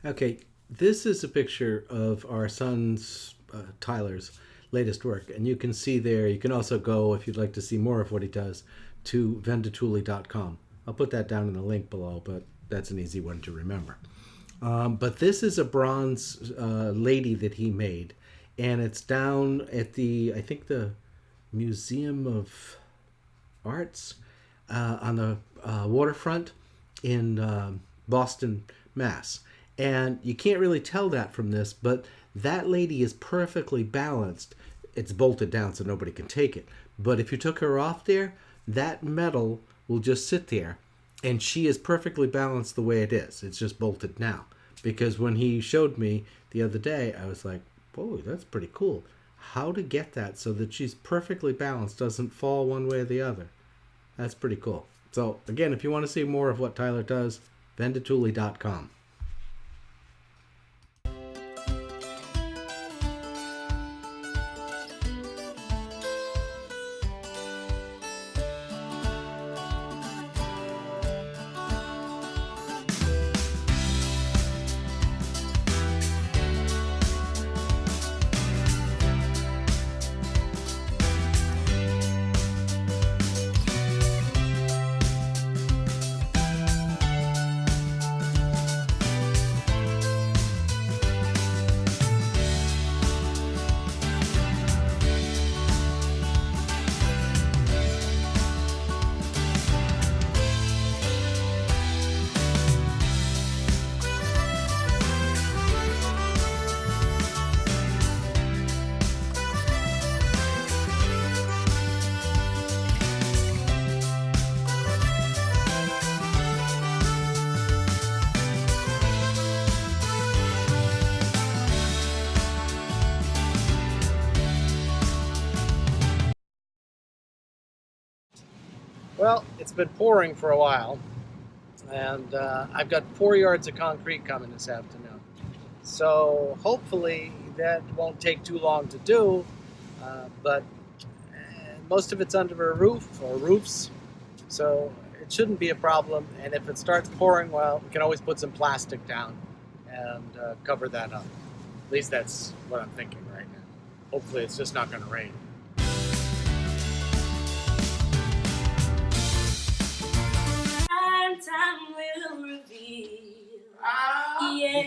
Okay, this is a picture of our son's, Tyler's, latest work. And you can see there, you can also go, if you'd like to see more of what he does, to Vendituoli.com. I'll put that down in the link below, but that's an easy one to remember. But this is a bronze lady that he made. And it's down at I think the Museum of Arts on the waterfront in Boston, Mass. And you can't really tell that from this, but that lady is perfectly balanced. It's bolted down so nobody can take it. But if you took her off there, that metal will just sit there. And she is perfectly balanced the way it is. It's just bolted now. Because when he showed me the other day, I was like, whoa, that's pretty cool. How to get that so that she's perfectly balanced, doesn't fall one way or the other. That's pretty cool. So, again, if you want to see more of what Tyler does, Vendituoli.com. Well, it's been pouring for a while, and I've got 4 yards of concrete coming this afternoon. So hopefully that won't take too long to do, but most of it's under a roof or roofs, so it shouldn't be a problem. And if it starts pouring, well, we can always put some plastic down and cover that up. At least that's what I'm thinking right now. Hopefully it's just not going to rain. Time will reveal. Yeah,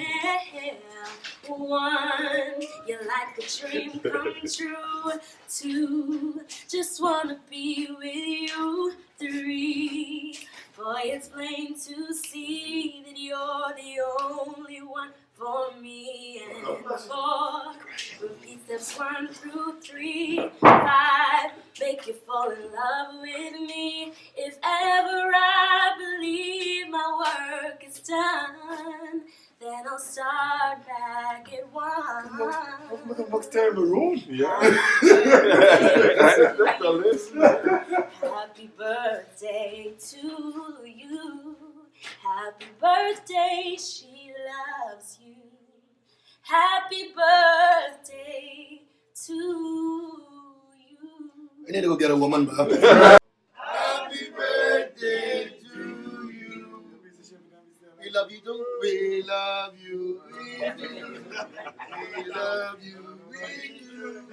one, you're like a dream come true. Two, just wanna be with you. Three, boy, it's plain to see that you're the only one for me. And four, repeat steps 1 through 3. 5, make you fall in love with me. If ever I believe my work is done, then I'll start back at 1. Wat Cameroon? Ja. Happy birthday to you. Happy birthday, she loves you. Happy birthday to you. I need to go get a woman, bro. Happy birthday to you. We love you too. We love you. We do. We love you. We do.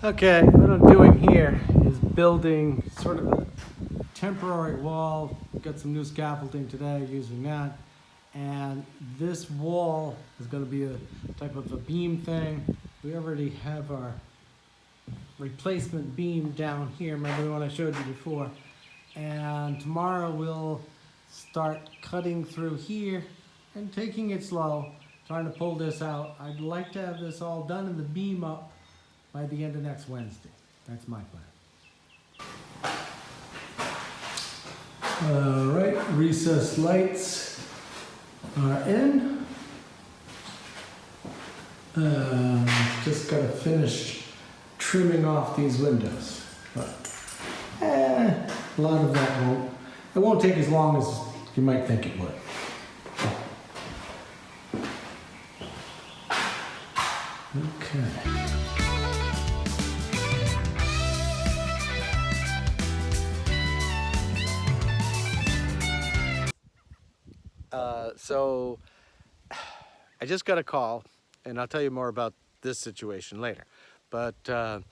Okay, what I'm doing here is building sort of a temporary wall. Got some new scaffolding today using that. And this wall is going to be a type of a beam thing. We already have our replacement beam down here. Remember the one I showed you before? And tomorrow we'll start cutting through here and taking it slow, trying to pull this out. I'd like to have this all done and the beam up by the end of next Wednesday. That's my plan. All right, recessed lights are in. Just gotta finish trimming off these windows. But, a lot of that won't take as long as you might think it would. Okay. So I just got a call, and I'll tell you more about this situation later. But I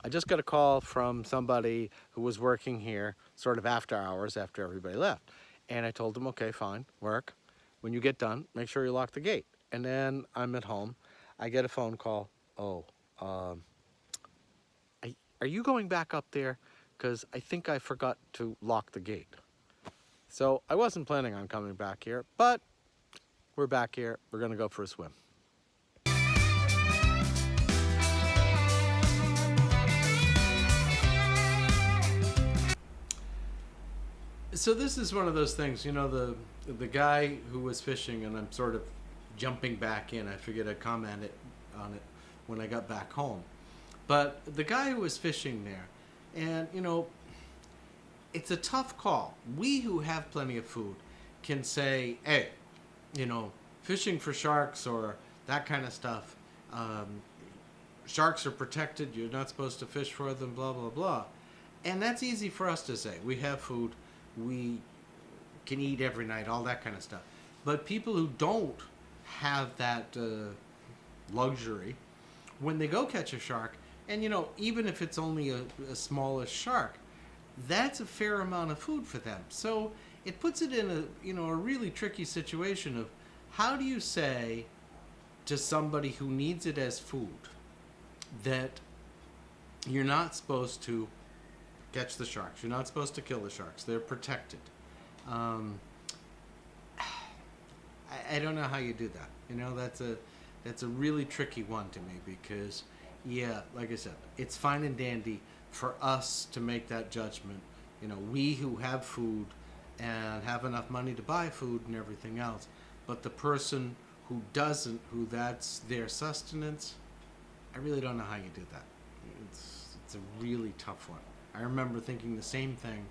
just got a call from somebody who was working here sort of after hours, after everybody left. And I told them, okay, fine, work. When you get done, make sure you lock the gate. And then I'm at home. I get a phone call. Oh, are you going back up there? Because I think I forgot to lock the gate. So I wasn't planning on coming back here, but we're back here. We're going to go for a swim. So this is one of those things, you know, the guy who was fishing, and I'm sort of jumping back in. I figured I'd comment on it when I got back home. But the guy who was fishing there, and, you know, it's a tough call. We who have plenty of food can say, hey, you know, fishing for sharks or that kind of stuff, sharks are protected, you're not supposed to fish for them, blah, blah, blah. And that's easy for us to say. We have food, we can eat every night, all that kind of stuff. But people who don't have that luxury, when they go catch a shark, and, you know, even if it's only a smallish shark, that's a fair amount of food for them. So it puts it in a, you know, a really tricky situation of how do you say to somebody who needs it as food that you're not supposed to catch the sharks, you're not supposed to kill the sharks, they're protected. I don't know how you do that. You know, that's a really tricky one to me because, yeah, like I said, it's fine and dandy for us to make that judgment. You know, we who have food and have enough money to buy food and everything else, but the person who doesn't, who that's their sustenance, I really don't know how you do that. It's a really tough one. I remember thinking the same thing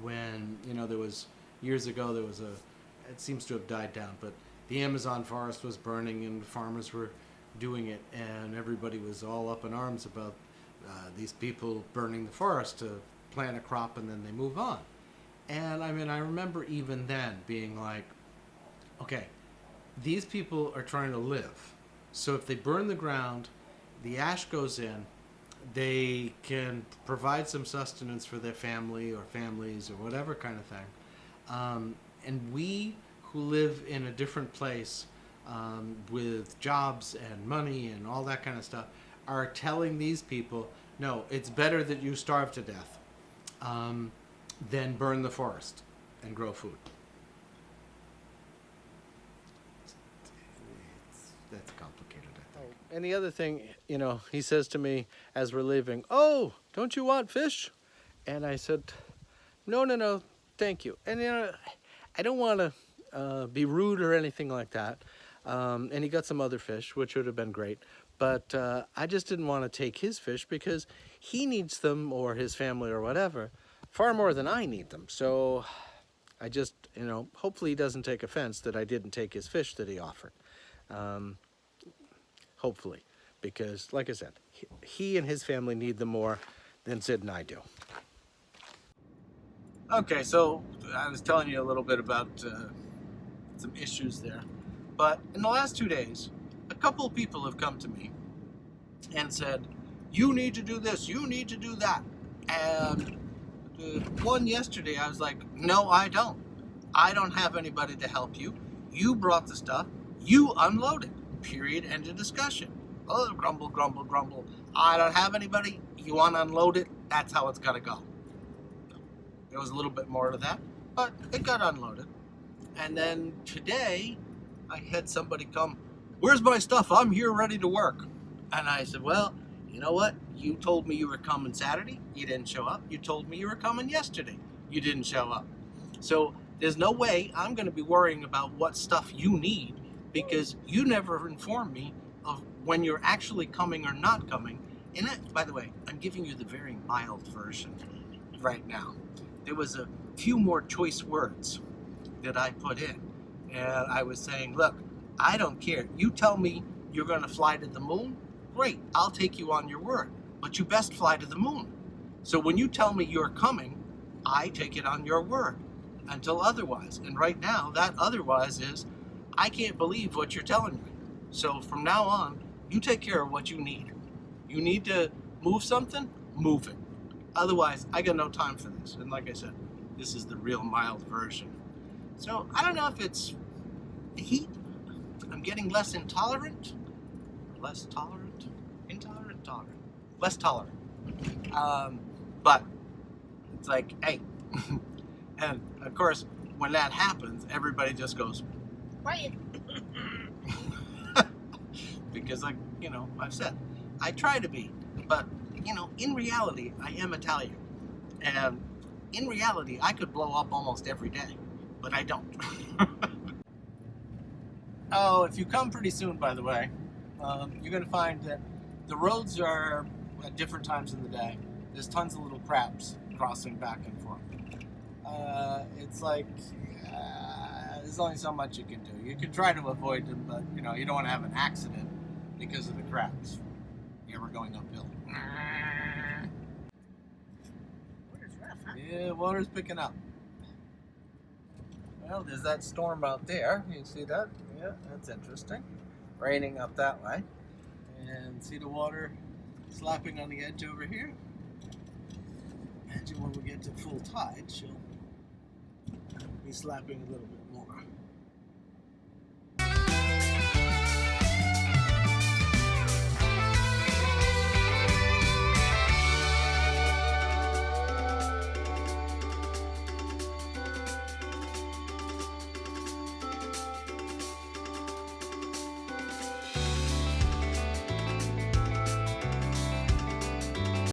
when, you know, there was, years ago, there was it seems to have died down, but the Amazon forest was burning and farmers were doing it, and everybody was all up in arms about these people burning the forest to plant a crop and then they move on. And I mean, I remember even then being like, okay, these people are trying to live. So if they burn the ground, the ash goes in, they can provide some sustenance for their family or families or whatever kind of thing. And we who live in a different place with jobs and money and all that kind of stuff are telling these people, no, it's better that you starve to death than burn the forest and grow food. That's complicated, I think. Oh, and the other thing, you know, he says to me as we're leaving, oh, don't you want fish? And I said, no, thank you. And, you know, I don't want to be rude or anything like that. And he got some other fish, which would have been great. But I just didn't want to take his fish because he needs them, or his family or whatever, far more than I need them. So I just, you know, hopefully he doesn't take offense that I didn't take his fish that he offered. Hopefully, because like I said, he and his family need them more than Sid and I do. Okay, so I was telling you a little bit about some issues there. But in the last 2 days, a couple of people have come to me and said, you need to do this, you need to do that. And one yesterday, I was like, no, I don't. I don't have anybody to help you. You brought the stuff, you unload it. Period, end of discussion. Oh, grumble, grumble, grumble. I don't have anybody, you want to unload it, that's how it's got to go. There was a little bit more to that, but it got unloaded. And then today, I had somebody come, "Where's my stuff? I'm here ready to work." And I said, "Well, you know what? You told me you were coming Saturday. You didn't show up. You told me you were coming yesterday. You didn't show up. So there's no way I'm going to be worrying about what stuff you need because you never informed me of when you're actually coming or not coming." And that, by the way, I'm giving you the very mild version right now. There was a few more choice words that I put in. And I was saying, look, I don't care. You tell me you're going to fly to the moon. Great, I'll take you on your word. But you best fly to the moon. So when you tell me you're coming, I take it on your word until otherwise. And right now, that otherwise is, I can't believe what you're telling me. So from now on, you take care of what you need. You need to move something, move it. Otherwise, I got no time for this. And like I said, this is the real mild version. So I don't know if it's the heat. I'm getting less intolerant. Less tolerant? Intolerant? Tolerant. Less tolerant. But it's like, hey. And of course, when that happens, everybody just goes, quiet. Because, like, you know, I've said, I try to be, but, you know, in reality, I am Italian. And in reality, I could blow up almost every day, but I don't. Oh, if you come pretty soon, by the way, you're going to find that the roads are at different times in the day. There's tons of little crabs crossing back and forth. It's like, there's only so much you can do. You can try to avoid them, but, you know, you don't want to have an accident because of the crabs. Yeah, we're going uphill. Water's rough, huh? Yeah, water's picking up. Well, there's that storm out there. You see that? Yeah, that's interesting. Raining up that way. And see the water slapping on the edge over here? Imagine when we get to full tide, she'll be slapping a little bit